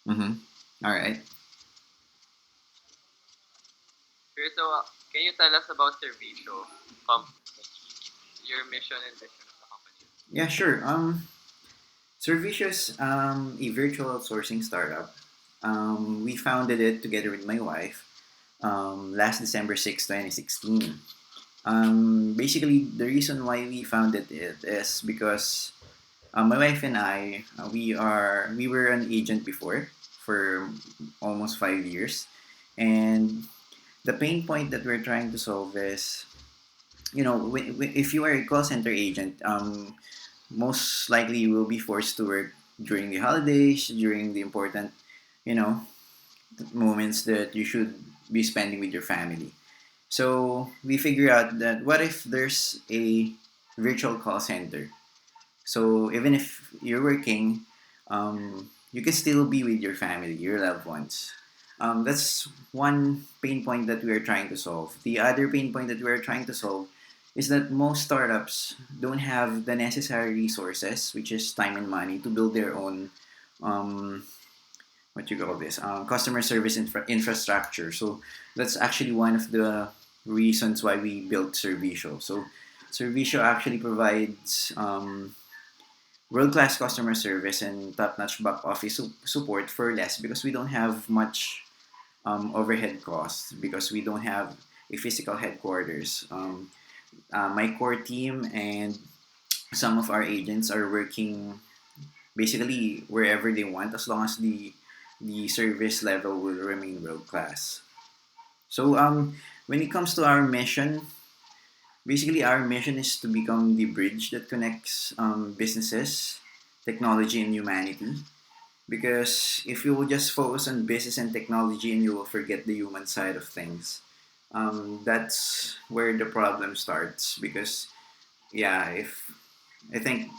Mm-hmm. All right. Sure. So, can you tell us about Servicio, your mission and vision of the company? Yeah, sure. Servicios, a virtual outsourcing startup. We founded it together with my wife last December 6, 2016. Basically, the reason why we founded it is because my wife and I, we were an agent before for almost 5 years, and the pain point that we're trying to solve is, if you are a call center agent, most likely you will be forced to work during the holidays, during the important, you know, moments that you should be spending with your family. So we figure out that what if there's a virtual call center? So even if you're working, you can still be with your family, your loved ones. That's one pain point that we are trying to solve. The other pain point that we are trying to solve is that most startups don't have the necessary resources, which is time and money, to build their own um, what you call this customer service infrastructure. So that's actually one of the reasons why we built Servicio. So Servicio actually provides world-class customer service and top-notch back office support for less because we don't have much overhead costs because we don't have a physical headquarters. My core team and some of our agents are working basically wherever they want as long as the service level will remain world class. So when it comes to our mission, basically our mission is to become the bridge that connects businesses, technology, and humanity. Because if you will just focus on business and technology and you will forget the human side of things, that's where the problem starts. Because yeah, if I think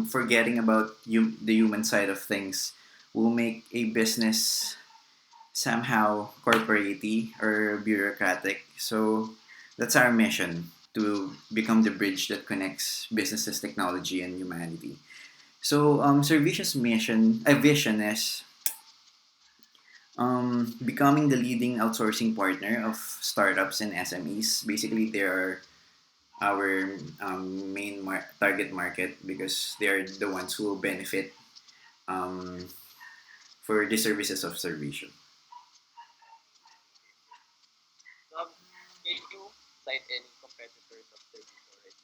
forgetting about the human side of things will make a business somehow corporatey or bureaucratic. So that's our mission to become the bridge that connects businesses, technology, and humanity. So Servicia's vision is becoming the leading outsourcing partner of startups and SMEs. Basically, they are our main target market because they are the ones who will benefit um, for the services of Servicio. Can you cite any competitors of Servicio right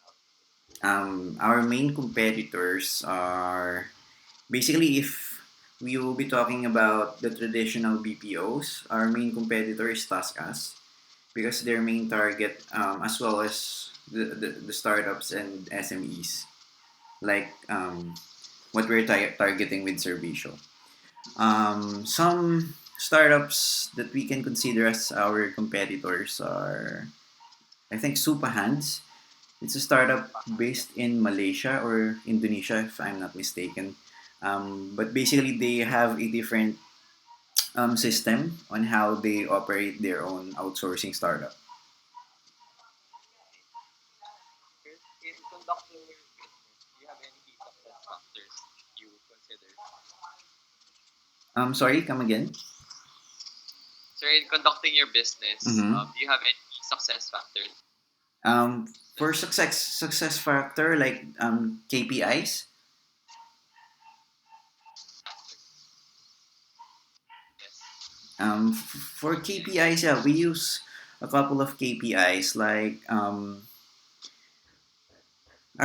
now? Our main competitors are basically if we will be talking about the traditional BPOs, our main competitor is Taskas because their main target, as well as the startups and SMEs, like what we're targeting with Servicio. Some startups that we can consider as our competitors are, I think, Supahands. It's a startup based in Malaysia or Indonesia, if I'm not mistaken. But basically, they have a different system on how they operate their own outsourcing startup. In conducting your business, do you have any key success factors you consider? Sorry, come again. So, in conducting your business, Mm-hmm. do you have any success factors? For success factor like KPIs. Yes. For KPIs, yeah, we use a couple of KPIs. Like our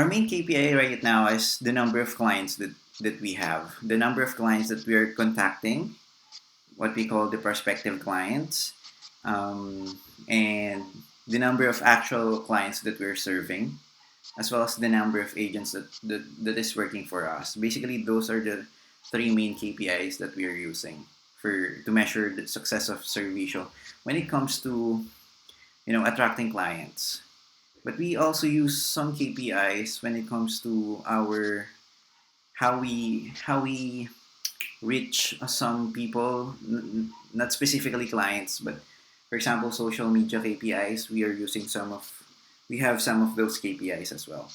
main KPI right now is the number of clients that we have, the number of clients that we are contacting, what we call the prospective clients, and the number of actual clients that we're serving, as well as the number of agents that is working for us. Basically, those are the three main KPIs that we are using for to measure the success of Servicio when it comes to attracting clients. But we also use some KPIs when it comes to our how we reach some people, not specifically clients, but for example, social media KPIs. We have some of those KPIs as well.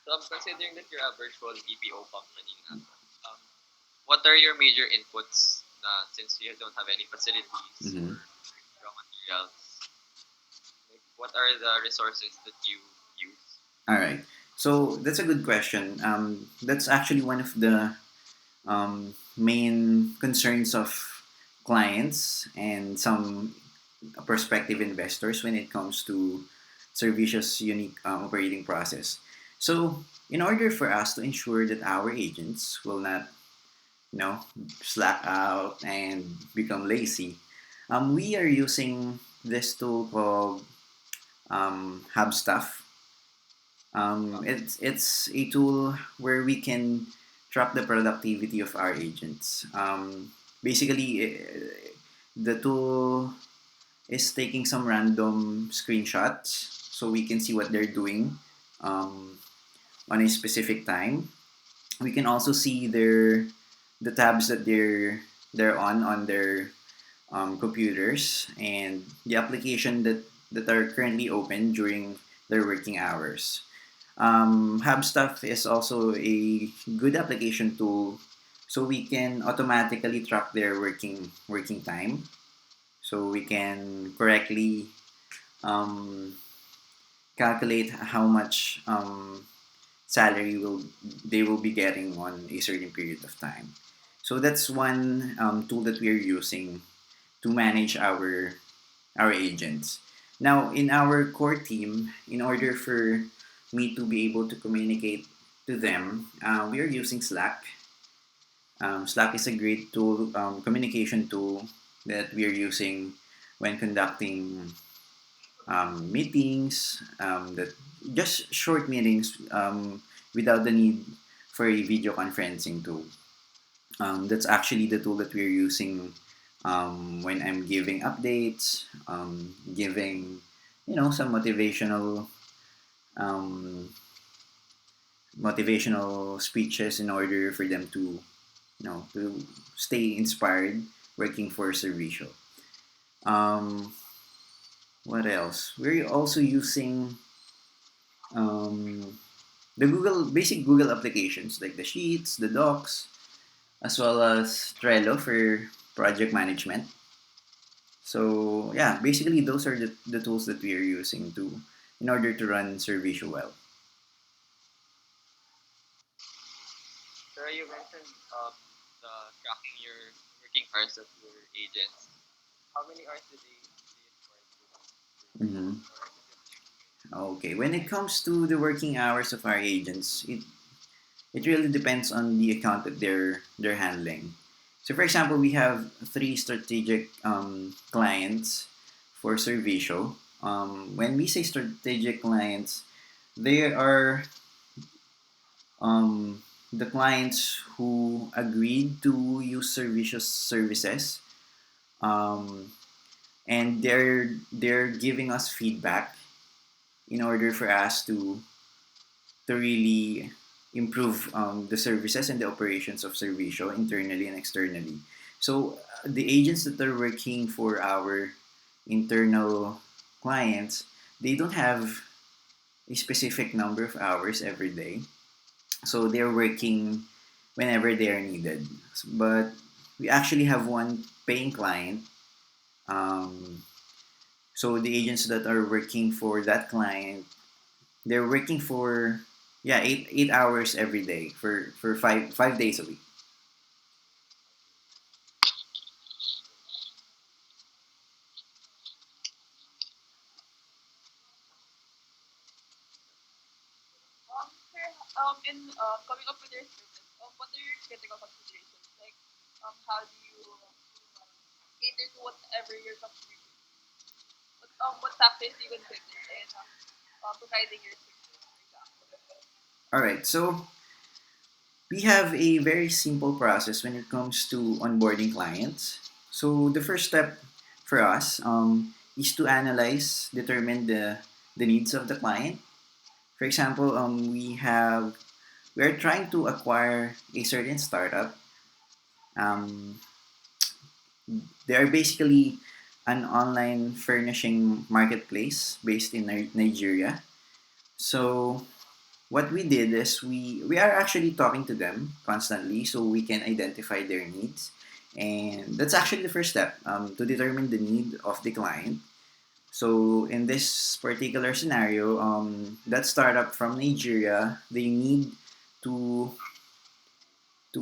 So, considering that you're a virtual BPO company, um, what are your major inputs since you don't have any facilities Mm-hmm. or raw materials? Like, what are the resources that you use? All right. So that's a good question. That's actually one of the main concerns of clients and some prospective investors when it comes to Servicio's unique operating process. So, in order for us to ensure that our agents will not, you know, slack out and become lazy, we are using this tool called Hubstaff. It's a tool where we can track the productivity of our agents. Basically, the tool is taking some random screenshots so we can see what they're doing um, on a specific time. We can also see the tabs that they're on their computers and the application that are currently open during their working hours. Hubstuff is also a good application tool so we can automatically track their working time so we can correctly um, calculate how much salary they will be getting on a certain period of time. So that's one tool that we are using to manage our agents. Now, in our core team, in order for me to be able to communicate to them, we are using Slack. Slack is a great tool, communication tool that we are using when conducting meetings, that just short meetings without the need for a video conferencing tool. That's actually the tool that we're using when I'm giving updates, giving some um, motivational speeches in order for them to stay inspired working for Servicio. Um, what else? We're also using um, the basic Google applications like the Sheets, the Docs, as well as Trello for project management. So yeah, basically those are the tools that we are using to in order to run Servicio well. So, you mentioned the tracking your working hours of your agents. How many hours do they work? Hmm. Okay, when it comes to the working hours of our agents, it really depends on the account that they're handling. So for example, we have three strategic clients for Servicio. When we say strategic clients, they are the clients who agreed to use Servicio's services, um, and they're giving us feedback in order for us to really improve the services and the operations of Servicio internally and externally. So the agents that are working for our internal clients, they don't have a specific number of hours every day. So they're working whenever they are needed. But we actually have one paying client. Um, so the agents that are working for that client, they're working for eight hours every day for five days a week. Sir, in coming up with your service, what are your critical considerations? Like, how do you cater to whatever your customer needs? What factors do you consider in providing your service, for example? All right, so we have a very simple process when it comes to onboarding clients. So the first step for us is to analyze, determine the needs of the client. For example, we're trying to acquire a certain startup. Um, they are basically an online furnishing marketplace based in Nigeria. So what we did is we are actually talking to them constantly so we can identify their needs, and that's actually the first step, to determine the need of the client. So in this particular scenario, that startup from Nigeria, they need to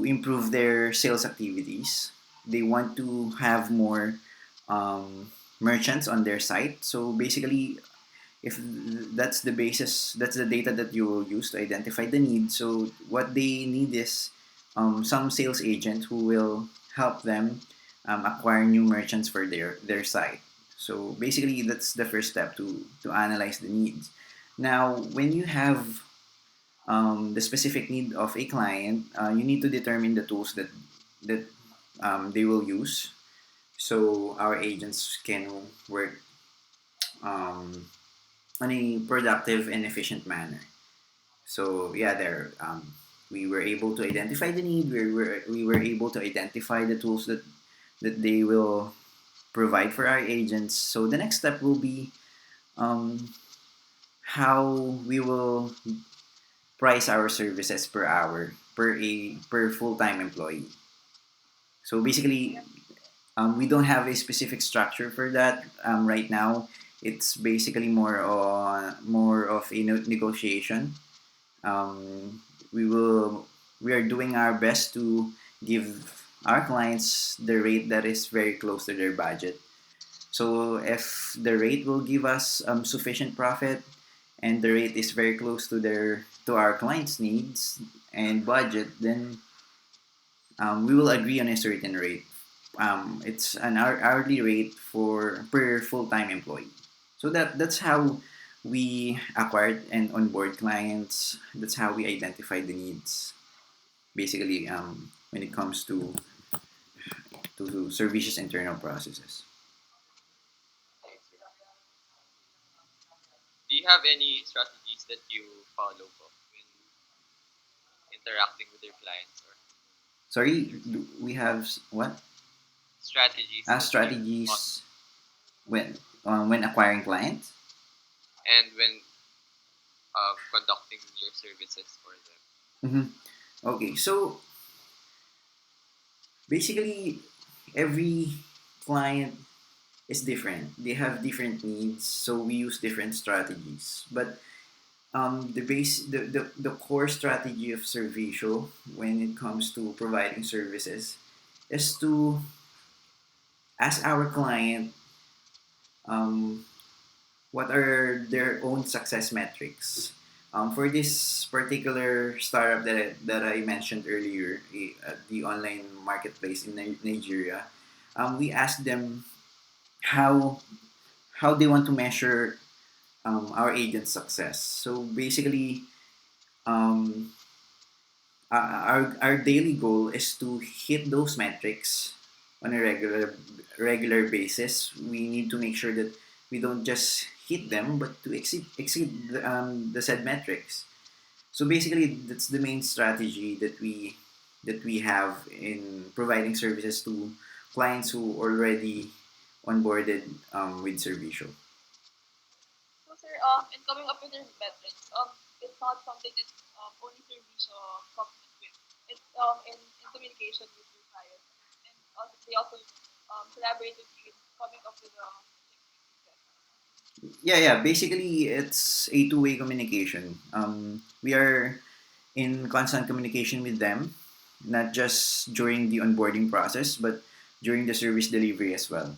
improve their sales activities. They want to have more merchants on their site. So basically, if that's the basis, that's the data that you will use to identify the need. So what they need is some sales agent who will help them acquire new merchants for their site. So basically, that's the first step to analyze the needs. Now, when you have the specific need of a client, you need to determine the tools that they will use, so our agents can work um, on a productive and efficient manner. So yeah, there we were able to identify the need. We were able to identify the tools that they will provide for our agents. So the next step will be um, how we will price our services per hour per full time employee. So basically, we don't have a specific structure for that right now. It's basically more of a negotiation. Um, we will we are doing our best to give our clients the rate that is very close to their budget. So if the rate will give us sufficient profit, and the rate is very close to our clients' needs and budget, then we will agree on a certain rate. It's an hourly rate for per full time employee. So that's how we acquired and onboard clients. That's how we identify the needs. Basically, when it comes to Servicios internal processes. Do you have any strategies that you follow po when interacting with your clients, or Sorry, we have what? strategies that you Strategies when acquiring clients. and when conducting your services for them? Mm-hmm. Okay, so basically, every client is different. They have different needs, so we use different strategies. But the core strategy of Servicio when it comes to providing services is to ask our client um, what are their own success metrics. For this particular startup that I mentioned earlier, the online marketplace in Nigeria, we asked them how how they want to measure our agent's success. So basically, um, our daily goal is to hit those metrics on a regular basis. We need to make sure that we don't just hit them, but to exceed the said metrics. So basically, that's the main strategy that we have in providing services to clients who already onboarded with Servicio. So sir, in coming up with your metrics, it's not something that only service comes with. It's in communication with your client, and also they also collaborate with you in coming up with success. Yeah. Basically, it's a two-way communication. We are in constant communication with them, not just during the onboarding process, but during the service delivery as well.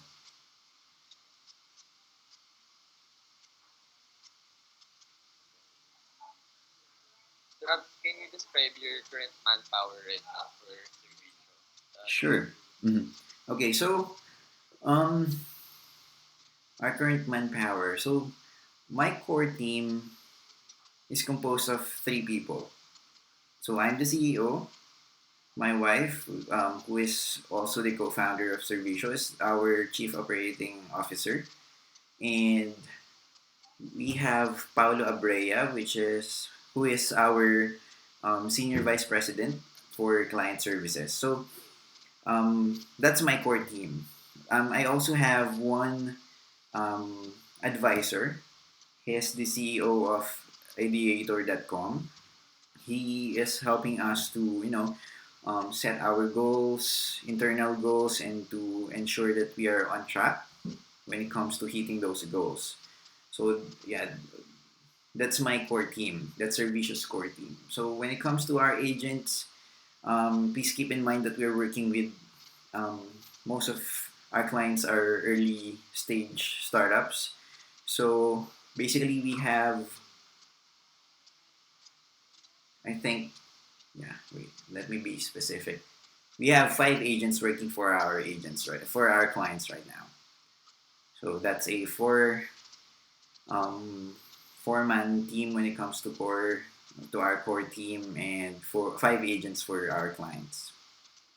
Can you describe your current manpower right now for Servicio? Just Sure. Mhm. Okay, so um, our current manpower. So my core team is composed of three people. So I'm the CEO. My wife, who is also the co-founder of Servicio, is our chief operating officer, and we have Paulo Abrea, who is our senior vice president for client services. So that's my core team. I also have one advisor. He is the CEO of ideator.com. he is helping us to set our goals, internal goals, and to ensure that we are on track when it comes to hitting those goals. So yeah, that's my core team. That's Servicio's core team. So when it comes to our agents, please keep in mind that we're working with um, most of our clients are early stage startups. So basically, we have, I think, yeah. Wait, let me be specific. We have 5 agents working for our agents right for our clients right now. So that's a um, 4-man team when it comes to our core team and 5 agents for our clients.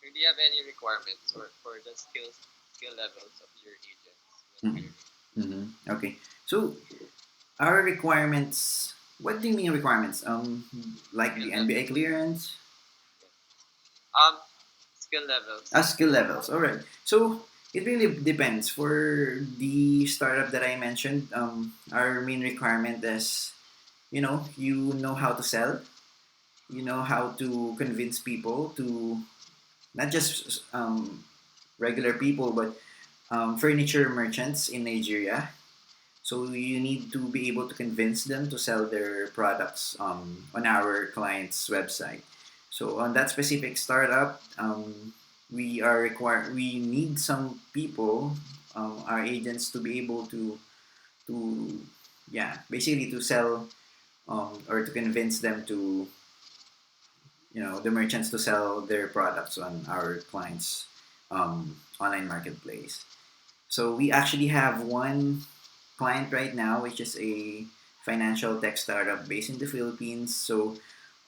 Do you have any requirements for the skill levels of your agents when Mm-hmm. hiring? Okay. So our requirements. What do you mean requirements? Like Skill the NBA levels. clearance, Um, skill levels. skill levels. All right. So it really depends. For the startup that I mentioned, our main requirement is you know how to sell, you know how to convince people to not just regular people, but furniture merchants in Nigeria. So you need to be able to convince them to sell their products on our client's website. So on that specific startup, we need some people, our agents, to be able to yeah, basically to sell or to convince them to the merchants to sell their products on our clients' online marketplace. So we actually have one client right now, which is a financial tech startup based in the Philippines. So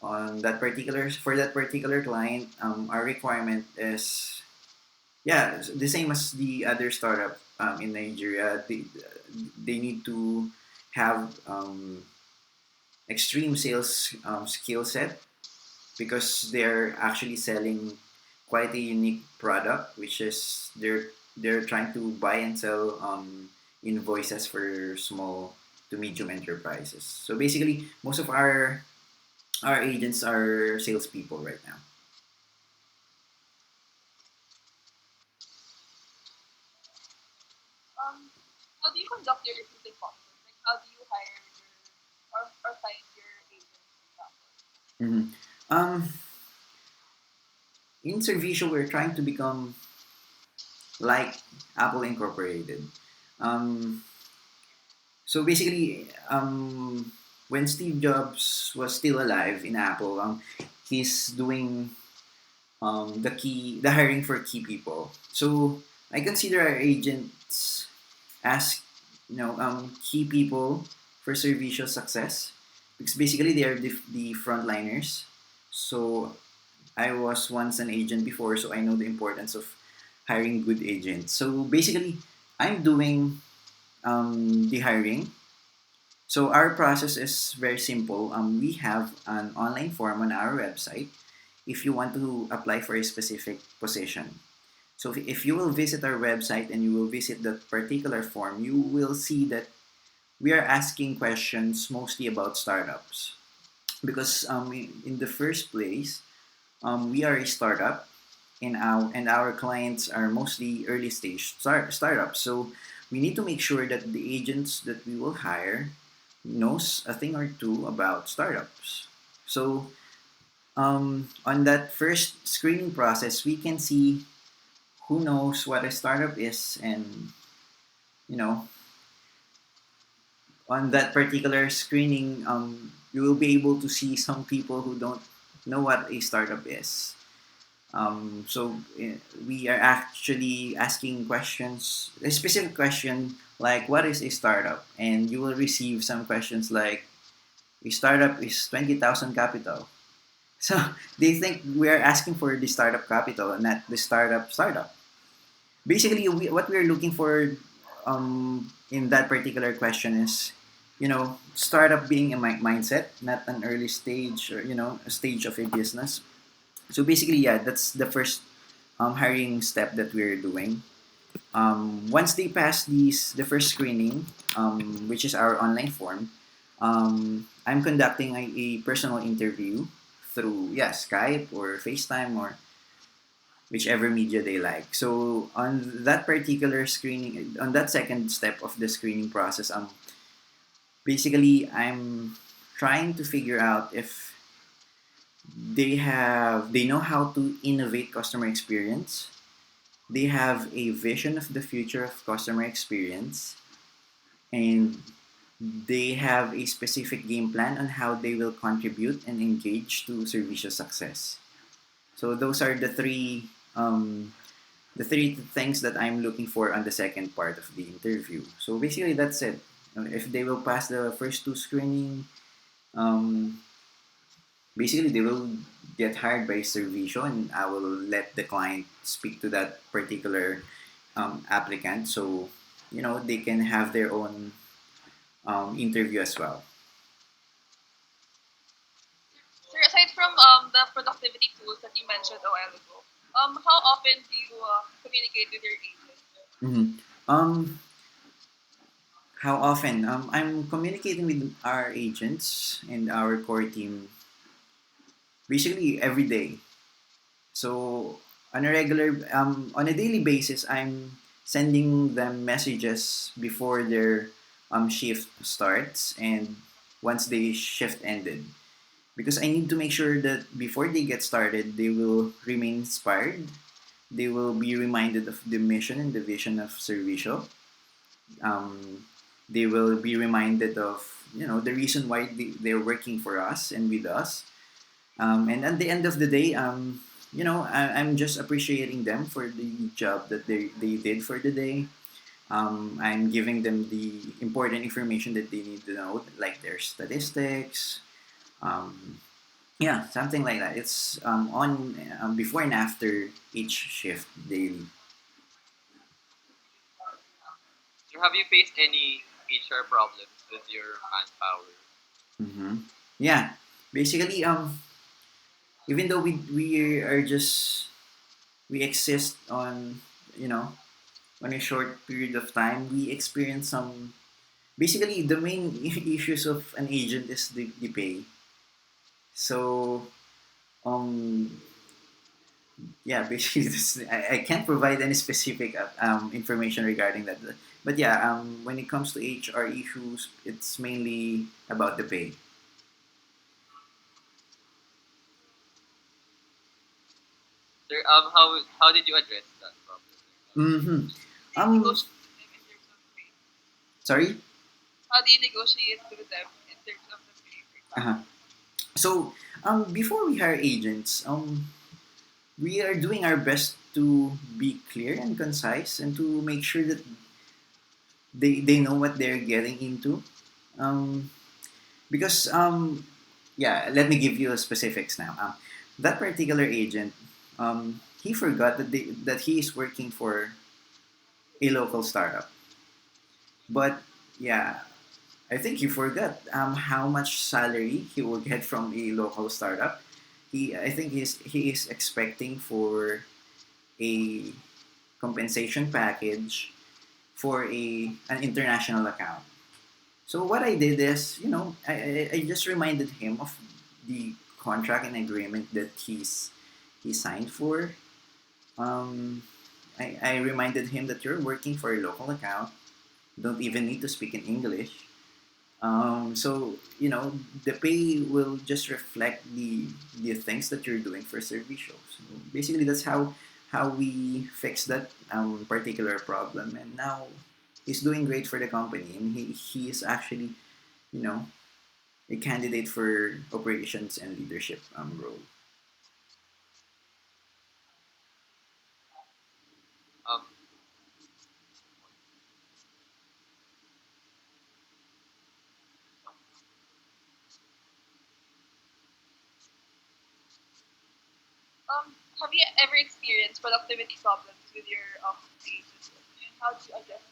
for that particular client, our requirement is the same as the other startup in Nigeria. They need to have extreme sales skill set because they're actually selling quite a unique product, which is they're trying to buy and sell invoices for small to medium enterprises. So basically, most of our agents are salespeople right now. How do you conduct your recruiting process? Like, how do you hire or find your agents, for example? Mm-hmm. In Servicio, we're trying to become like Apple Incorporated. Um, so basically, when Steve Jobs was still alive in Apple, he's doing the hiring for key people. So I consider our agents as key people for Servicio success because basically they are the frontliners. So I was once an agent before, so I know the importance of hiring good agents. So basically, I'm doing the hiring. So our process is very simple. We have an online form on our website if you want to apply for a specific position. So if you will visit our website and you will visit that particular form, you will see that we are asking questions mostly about startups. Because in the first place, we are a startup and our clients are mostly early stage startups. So we need to make sure that the agents that we will hire knows a thing or two about startups. So on that first screening process, we can see who knows what a startup is, and you know on that particular screening, you will be able to see some people who don't know what a startup is. So we are actually asking questions, a specific question like what is a startup, and you will receive some questions like a startup is 20,000 capital. So they think we are asking for the startup capital and not the startup. Basically, what we're looking for in that particular question is, startup being a mindset, not an early stage or a stage of a business. So basically, yeah, that's the first hiring step that we're doing. Once they pass the first screening, which is our online form, I'm conducting a personal interview. through Skype or FaceTime or whichever media they like. So on that particular screening, on that second step of the screening process, basically I'm trying to figure out if they know how to innovate customer experience. They have a vision of the future of customer experience, and they have a specific game plan on how they will contribute and engage to Servicio success. So those are the three things that I'm looking for on the second part of the interview. So basically, that's it. If they will pass the first two screening, um, basically they will get hired by Servicio, and I will let the client speak to that particular applicant. So they can have their own interview as well. Sir, aside from the productivity tools that you mentioned a while ago, how often do you communicate with your agent? Mhm. Um, how often? I'm communicating with our agents and our core team basically every day. So on a daily basis, I'm sending them messages before their shift starts and once the shift ended, because I need to make sure that before they get started, they will remain inspired. They will be reminded of the mission and the vision of Servicio. Um, they will be reminded of the reason why they're working for us and with us. And at the end of the day, I'm just appreciating them for the job that they did for the day. I'm giving them the important information that they need to know, like their statistics. Um, yeah, something like that. It's on before and after each shift daily. So have you faced any HR problems with your manpower? Mm-hmm. Yeah, basically, even though we are just we exist on you know on a short period of time, we experience some. Basically, the main issues of an agent is the pay. So, um, yeah, basically, I can't provide any specific information regarding that. But yeah, when it comes to HR issues, it's mainly about the pay. Sir, how did you address that problem? Mm-hmm. Do you negotiate with them in terms of pay? Sorry. How do you negotiate with them in terms of the pay, for Uh-huh. example? So, before we hire agents, we are doing our best to be clear and concise and to make sure that they know what they're getting into. Um, because yeah, let me give you specifics now. That particular agent, he forgot that he is working for a local startup. But yeah, I think he forgot how much salary he will get from a local startup. I think he is expecting for a compensation package for an international account. So what I did is, I just reminded him of the contract and agreement that he signed for. Um, I reminded him that you're working for a local account. You don't even need to speak in English. So the pay will just reflect the things that you're doing for Servicio. So basically, that's how we fix that particular problem. And now he's doing great for the company, and he is actually you know a candidate for operations and leadership role. Um, Have you ever experienced productivity problems with your agents? And how do you address?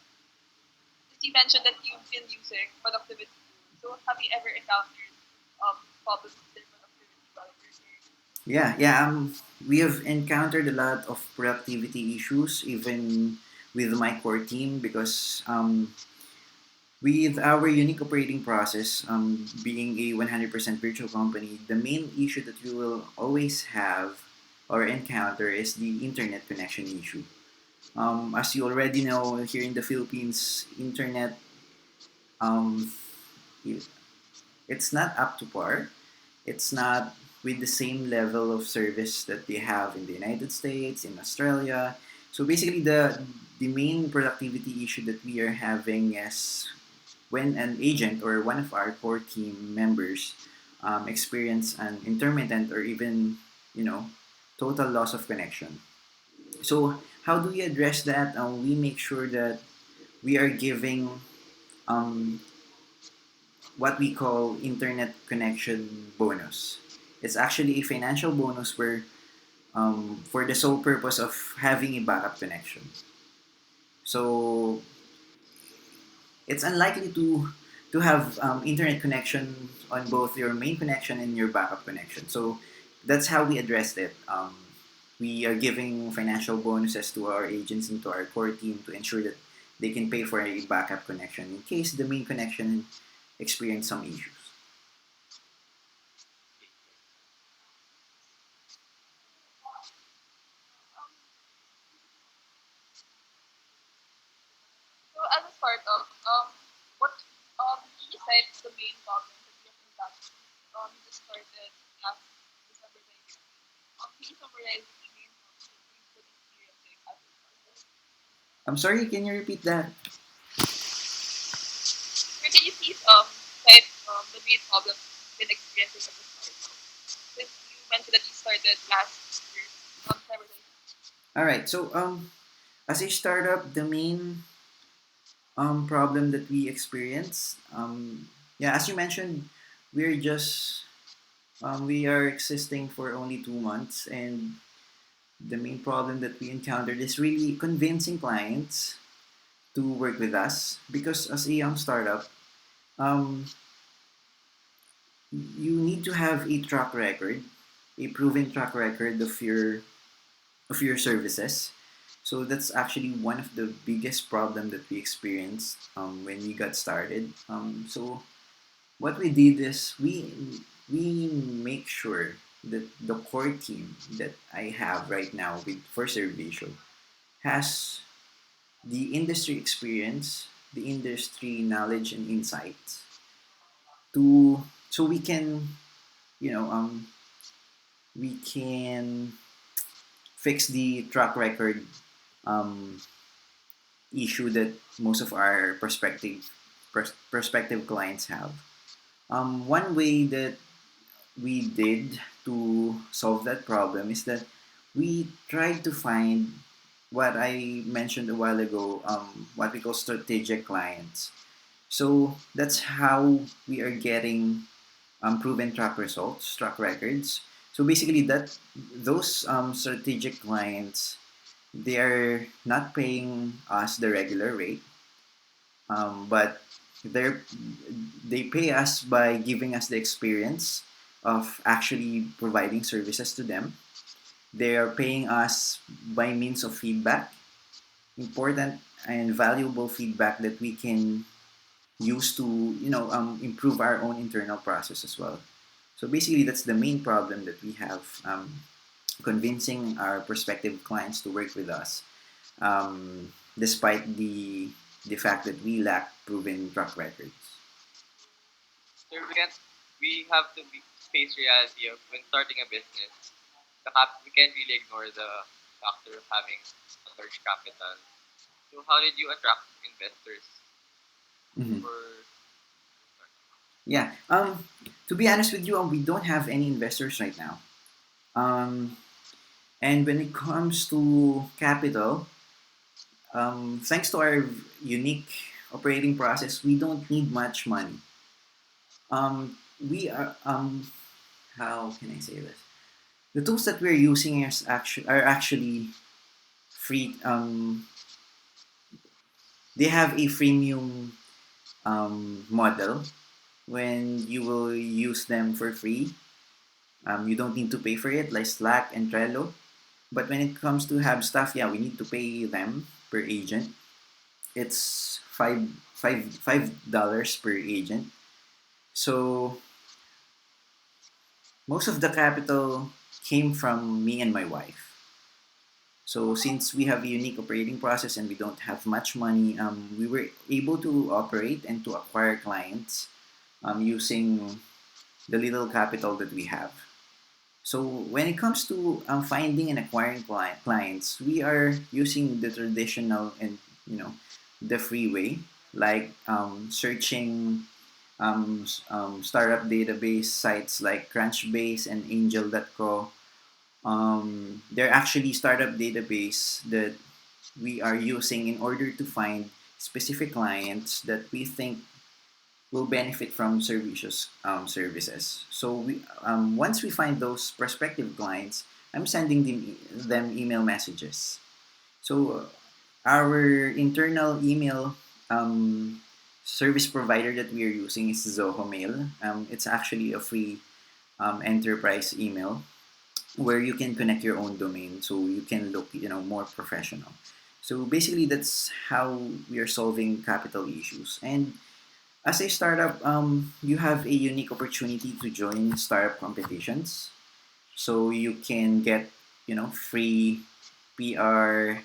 Since you mentioned that you've been using productivity tools, so have you ever encountered problems with their productivity while working? Yeah. We have encountered a lot of productivity issues even with my core team because With our unique operating process, being a 100% virtual company, the main issue that we will always have or encounter is the internet connection issue. As you already know, here in the Philippines, internet um, it's not up to par. It's not with the same level of service that they have in the United States, in Australia. So basically, the main productivity issue that we are having is when an agent or one of our core team members experience an intermittent or even total loss of connection. So how do we address that? We make sure that we are giving um, what we call internet connection bonus. It's actually a financial bonus where for the sole purpose of having a backup connection. So it's unlikely to have internet connection on both your main connection and your backup connection. So that's how we addressed it. We are giving financial bonuses to our agents and to our core team to ensure that they can pay for a backup connection in case the main connection experience some issues. Um, so as a startup, what you said the main problem that you have encountered. You just started last December 2019. Can you summarize the main problems that you've been experiencing as a startup? I'm sorry, can you repeat that? Or can you please cite the main problems you've been experiencing as a startup? Since you mentioned that you started last year, December 2019. All right. So as a startup, the main problem that we experience, yeah, as you mentioned, we're just we are existing for only 2 months, and the main problem that we encountered is really convincing clients to work with us because as a young startup, um, you need to have a track record, a proven track record of your services. So that's actually one of the biggest problem that we experienced when we got started. So what we did is we make sure that the core team that I have right now with for Servicio has the industry experience, the industry knowledge and insights to so you know um we can fix the track record um, issue that most of our prospective clients have. One way that we did to solve that problem is that we tried to find what I mentioned a while ago, what we call strategic clients. So that's how we are getting proven track results, track records. So basically, that those strategic clients, they are not paying us the regular rate, but they're they pay us by giving us the experience of actually providing services to them. They are paying us by means of feedback, important and valuable feedback that we can use to improve our own internal process as well. So basically, that's the main problem that we have, convincing our prospective clients to work with us, despite the fact that we lack proven track records. So we have to face reality of when starting a business. We can't really ignore the factor of having a large capital. So how did you attract investors Mhm. for? Yeah. To be honest with you, we don't have any investors right now. Um, and when it comes to capital, thanks to our unique operating process, we don't need much money. We are how can I say this? The tools that we're using are actually free. They have a freemium model when you will use them for free. You don't need to pay for it, like Slack and Trello. But when it comes to have stuff, yeah, we need to pay them per agent. It's $5 per agent. So most of the capital came from me and my wife. So since we have a unique operating process and we don't have much money, we were able to operate and to acquire clients using the little capital that we have. So when it comes to finding and acquiring clients, we are using the traditional and the free way, like searching startup database sites like Crunchbase and Angel.co. They're actually startup database that we are using in order to find specific clients that we think will benefit from Servicios services. So once we find those prospective clients, I'm sending them email messages. So our internal email service provider that we are using is Zoho Mail. It's actually a free enterprise email where you can connect your own domain so you can look more professional. So basically that's how we are solving capital issues. And as a startup, you have a unique opportunity to join startup competitions. So you can get, free PR.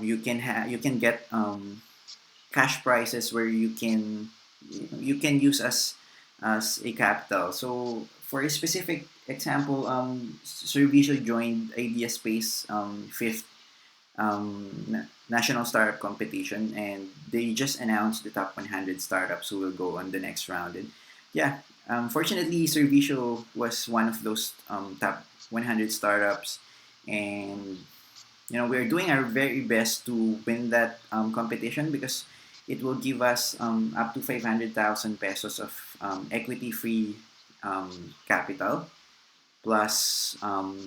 You can get cash prizes where you can use as a capital. So for a specific example, Servicio joined Idea Space fifth national startup competition, and they just announced the top 100 startups who will go on the next round. And yeah, fortunately, Servicio was one of those top 100 startups, and we're doing our very best to win that competition because it will give us up to 500,000 pesos of equity-free capital plus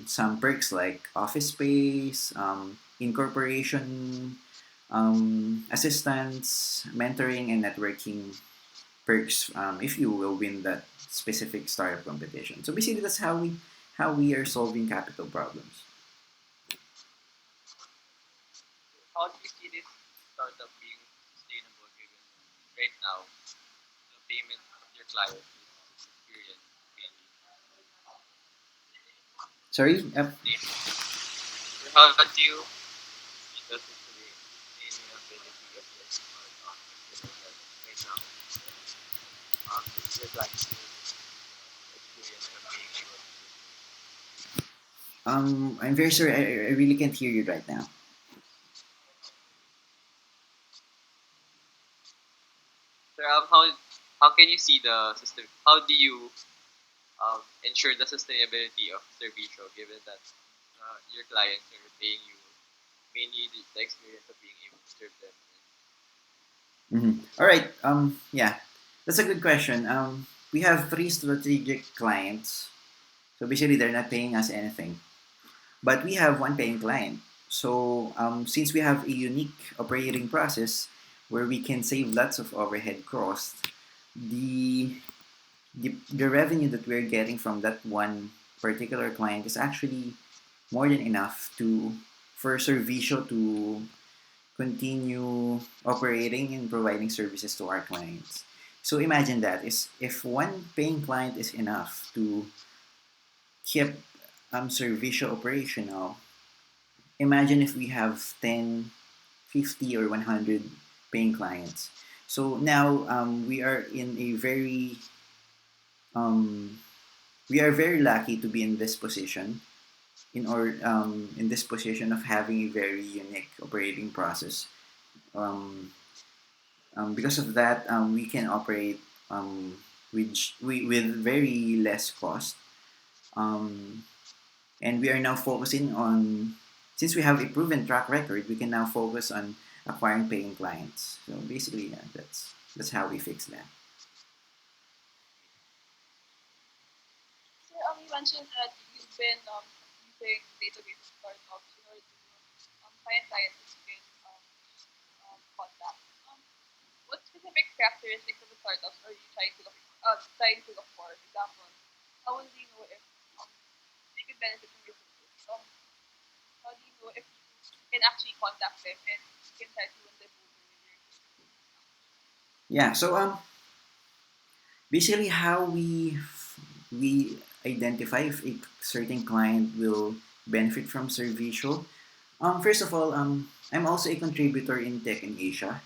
some perks like office space, incorporation assistance, mentoring, and networking perks if you will win that specific startup competition. So basically, that's how we are solving capital problems. How do you see this startup being sustainable given right now the payment of your client is experienced mainly Sorry. sustainable? So how do you see the sustainability of this startup considering that right now your client is experienced of being able to I'm very sorry. I really can't hear you right now. so how can you see the system how do you ensure the sustainability of Servicio given that your clients are paying you mainly the experience of being able to serve them. All right. Yeah, that's a good question. We have three strategic clients. So basically, they're not paying us anything, but we have one paying client. So since we have a unique operating process where we can save lots of overhead costs, the the revenue that we're getting from that one particular client is actually more than enough to for Servicio to continue operating and providing services to our clients. So imagine that is if one paying client is enough to keep Servicio operational, imagine if we have 10, 50, or 100 paying clients. So now um, we are very lucky to be in this position in this position of having a very unique operating process. Um, because of that, we can operate with very less cost. Um, and we are now focusing on, since we have a proven track record, we can now focus on acquiring paying clients. So basically, yeah, that's how we fix that. So you mentioned that you've been using database startups in order to find clients that you can contact. What specific characteristics of the startups are you trying to look for? For example, how will you know if they could benefit from your service? How do you know if you can actually contact them and you can try to win them over with your service? Yeah. So basically, how we identify if a certain client will benefit from Servicio. First of all, I'm also a contributor in Tech in Asia.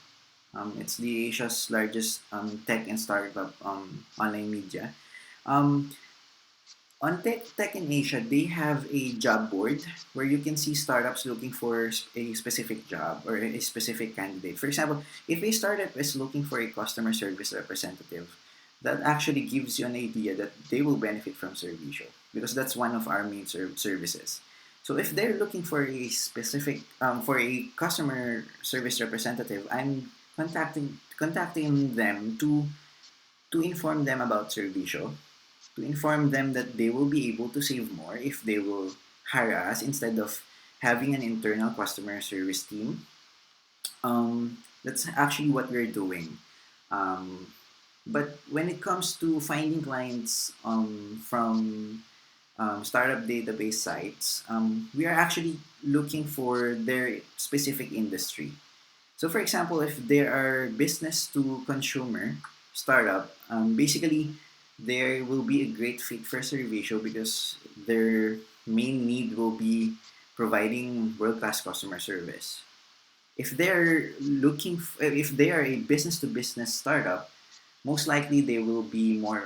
It's the Asia's largest tech and startup online media. Um, on Tech in Asia, they have a job board where you can see startups looking for a specific job or a specific candidate. For example, if a startup is looking for a customer service representative, that actually gives you an idea that they will benefit from Servicio because that's one of our main services. So if they're looking for a specific for a customer service representative, I'm contacting them to inform them about Servicio, to inform them that they will be able to save more if they will hire us instead of having an internal customer service team. That's actually what we're doing. Um, but when it comes to finding clients from startup database sites, we are actually looking for their specific industry. So, for example, if there are business to consumer startup, basically there will be a great fit for Servicio because their main need will be providing world class customer service. If if they are a business to business startup, most likely they will be more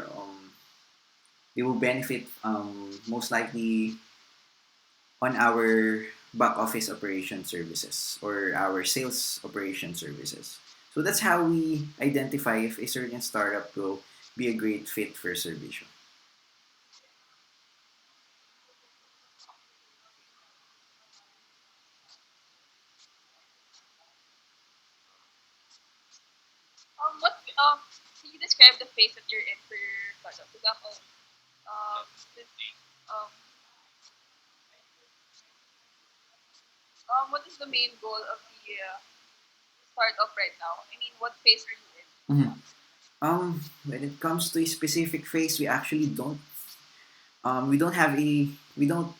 they will benefit most likely on our back office operation services or our sales operation services. So that's how we identify if a certain startup will be a great fit for Servicio. What can you describe the phase that you're in for your startup? For example, this, um, what is the main goal of the startup right now? I mean, what phase are you in? Mhm. When it comes to a specific phase, we don't have a we don't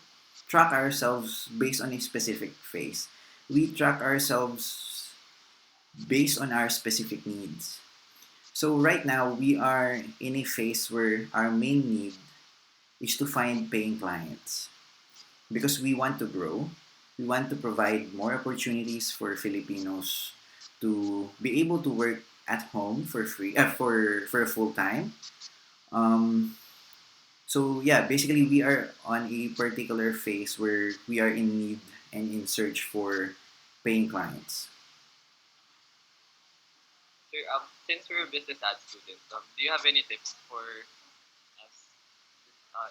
track ourselves based on a specific phase. We track ourselves based on our specific needs. So right now we are in a phase where our main need is to find paying clients because we want to grow. We want to provide more opportunities for Filipinos to be able to work at home for free, for a full time. Um, so yeah, basically we are on a particular phase where we are in need and in search for paying clients. So, since we're business ad students, do you have any tips for us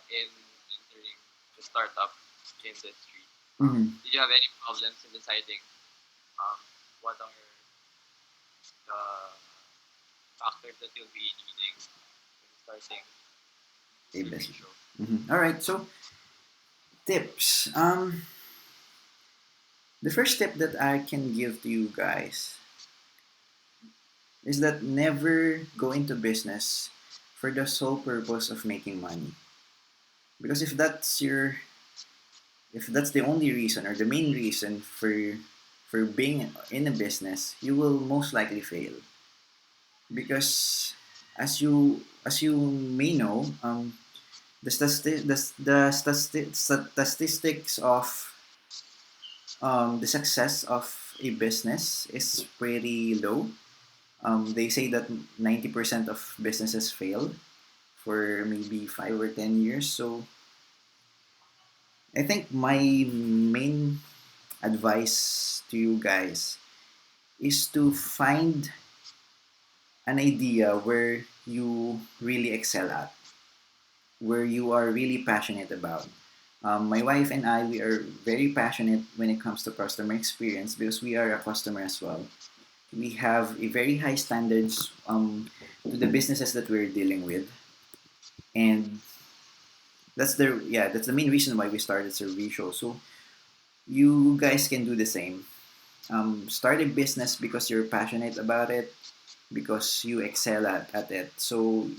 in entering the startup industry? Mhm. Did you have any problems in deciding um, what are the factors that you'll be needing when starting A business. Servicio? All right. So tips. The first tip that I can give to you guys is that never go into business for the sole purpose of making money. Because if that's the only reason or the main reason for being in a business, you will most likely fail. Because as you may know, statistics of the success of a business is pretty low. They say that 90% of businesses fail for maybe 5 or 10 years. So I think my main advice to you guys is to find an idea where you really excel at, where you are really passionate about. My wife and I, we are very passionate when it comes to customer experience because we are a customer as well. We have a very high standards to the businesses that we're dealing with, and that's the main reason why we started Servicio. So you guys can do the same. Start a business because you're passionate about it, because you excel at it. So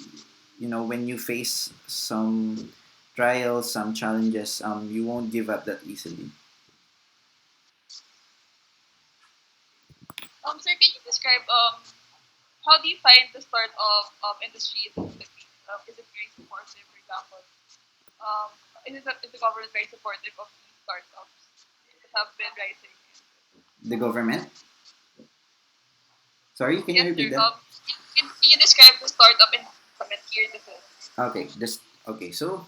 when you face some trials, some challenges, you won't give up that easily. Sir, can you describe how do you find the start of industry in the Philippines? Is it very supportive, for example? Um, is the government very supportive of these startups that have been rising? The government? Sorry, can you Yes, repeat sir. that? Can you describe the startup environment here in the Philippines? Okay, so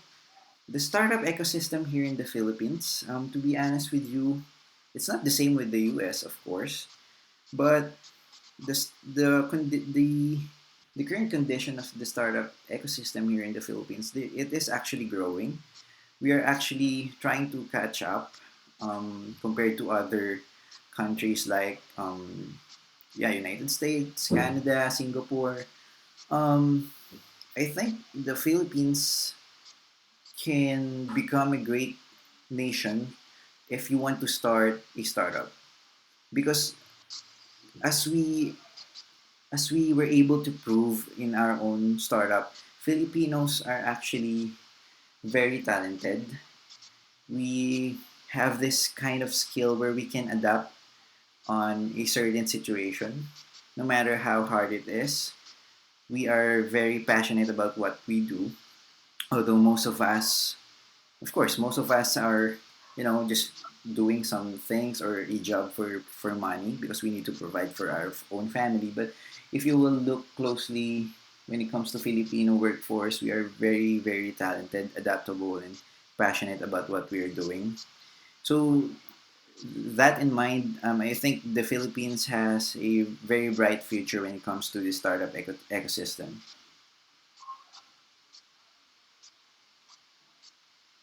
the startup ecosystem here in the Philippines, to be honest with you, it's not the same with the US, of course, but the current condition of the startup ecosystem here in the Philippines, it is actually growing. We are actually trying to catch up compared to other countries like yeah, United States, Canada, Singapore. Um, I think the Philippines can become a great nation if you want to start a startup because as we as we were able to prove in our own startup, Filipinos are actually very talented. We have this kind of skill where we can adapt on a certain situation, no matter how hard it is. We are very passionate about what we do, although most of us, of course, most of us are, just doing some things or a job for money because we need to provide for our own family. But if you will look closely when it comes to Filipino workforce, we are very, very talented, adaptable, and passionate about what we are doing. So that in mind, I think the Philippines has a very bright future when it comes to the startup ecosystem.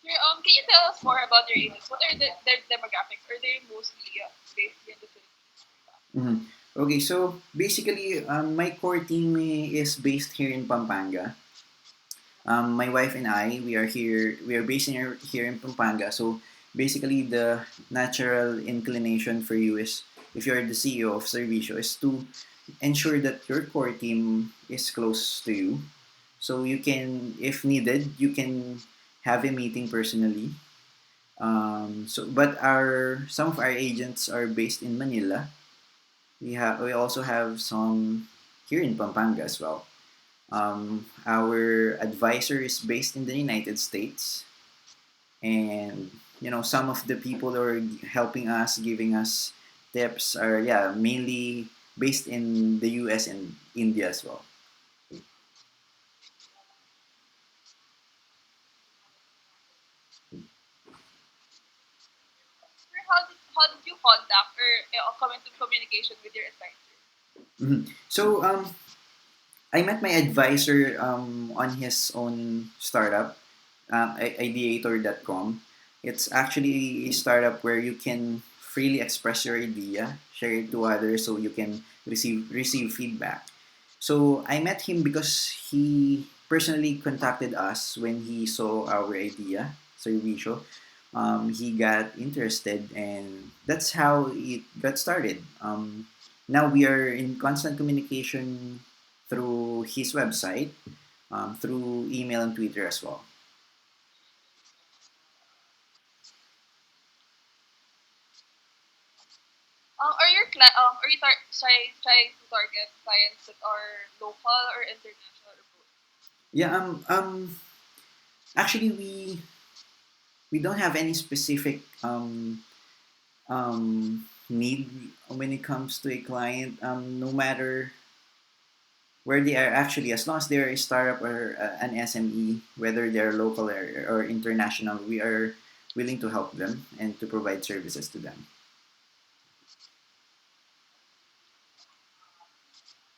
Sure, can you tell us more about your agents? What are their demographics? Are they mostly based here in the Philippines, for example? Mhm. Okay, so basically, my core team is based here in Pampanga. My wife and I, we are here. We are based here in Pampanga. So basically, the natural inclination for you is, if you're the CEO of Servicio, is to ensure that your core team is close to you. So you can, if needed, you can have a meeting personally. But our some of our agents are based in Manila. We also have some here in Pampanga as well. Our advisor is based in the United States, and some of the people who are helping us, giving us tips, are mainly based in the U.S. and India as well. Sir, how did you contact or come into communication with your advisor? So I met my advisor on his own startup, ideator.com. It's actually a startup where you can freely express your idea, share it to others, so you can receive feedback. So I met him because he personally contacted us when he saw our idea, Servicio. He got interested, and that's how it got started. Now we are in constant communication through his website, through email and Twitter as well. Trying to target clients that are local or international or both? Yeah. Actually, we don't have any specific need when it comes to a client. No matter where they are, actually, as long as they're a startup or an SME, whether they're local or international, we are willing to help them and to provide services to them.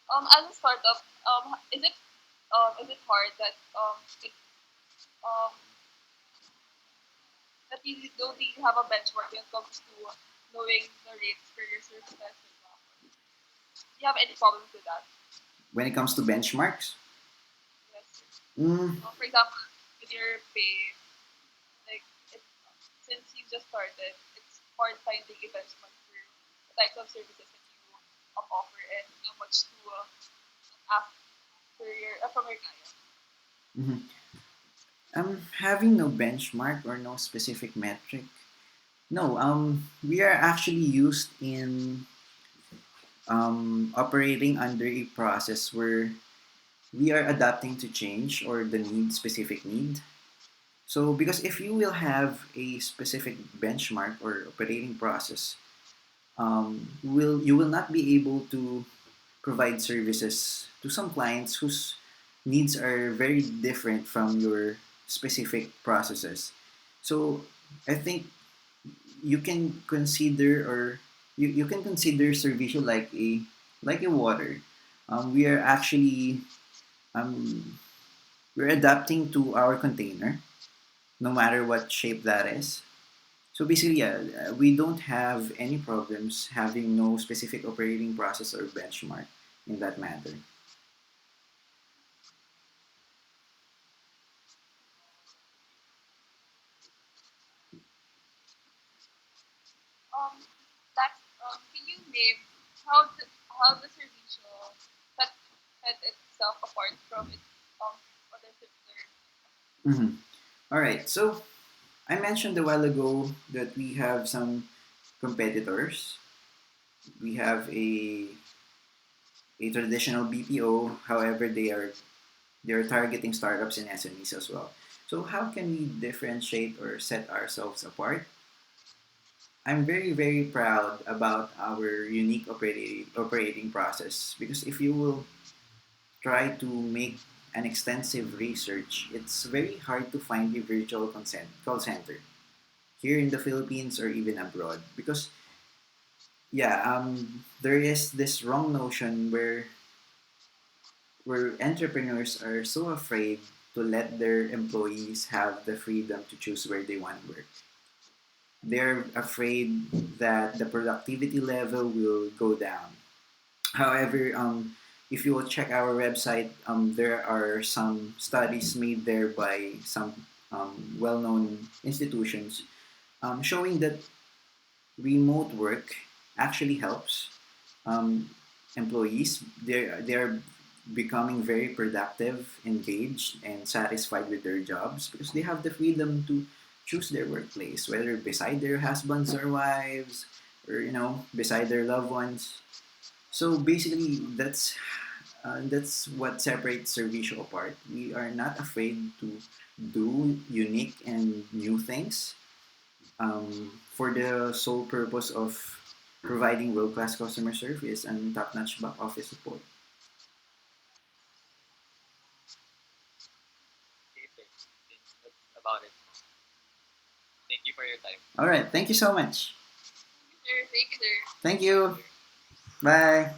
As a startup, is it hard that um that you don't really have a benchmark when it comes to knowing the rates for your services, for example? Do you have any problems with that? When it comes to benchmarks, Yes, sir. mm, For example, with your pay, like it, since you just started, it's hard finding a benchmark for the types of services that you offer and how much to ask from your client. mhm. Having no benchmark or no specific metric. No, we are actually used in operating under a process where we are adapting to change or the specific need. So, because if you will have a specific benchmark or operating process, will you will not be able to provide services to some clients whose needs are very different from your specific processes. So, I think you can consider or you can consider Servicio like a water. We are actually um, we're adapting to our container, no matter what shape that is. So basically, yeah, we don't have any problems having no specific operating process or benchmark in that matter. Um, that's can you name how the servicio set set itself apart from its other similar? Mm-hmm. All right. So I mentioned a while ago that we have some competitors. We have a traditional BPO. However, they're targeting startups and SMEs as well. So how can we differentiate or set ourselves apart? I'm very proud about our unique operating process because if you will try to make an extensive research, it's very hard to find a virtual call center here in the Philippines or even abroad because yeah, there is this wrong notion where entrepreneurs are so afraid to let their employees have the freedom to choose where they want to work. They're afraid that the productivity level will go down. However, if you will check our website, there are some studies made there by some well-known institutions showing that remote work actually helps um, employees. They're becoming very productive, engaged, and satisfied with their jobs because they have the freedom to choose their workplace, whether beside their husbands or wives, or beside their loved ones. So basically, that's what separates Servicio apart. We are not afraid to do unique and new things for the sole purpose of providing world-class customer service and top-notch back office support. Okay, sir. That's about it. Thank you for your time. All right, thank you so much. Thank you, sir. Thank you, sir. Thank you. Bye.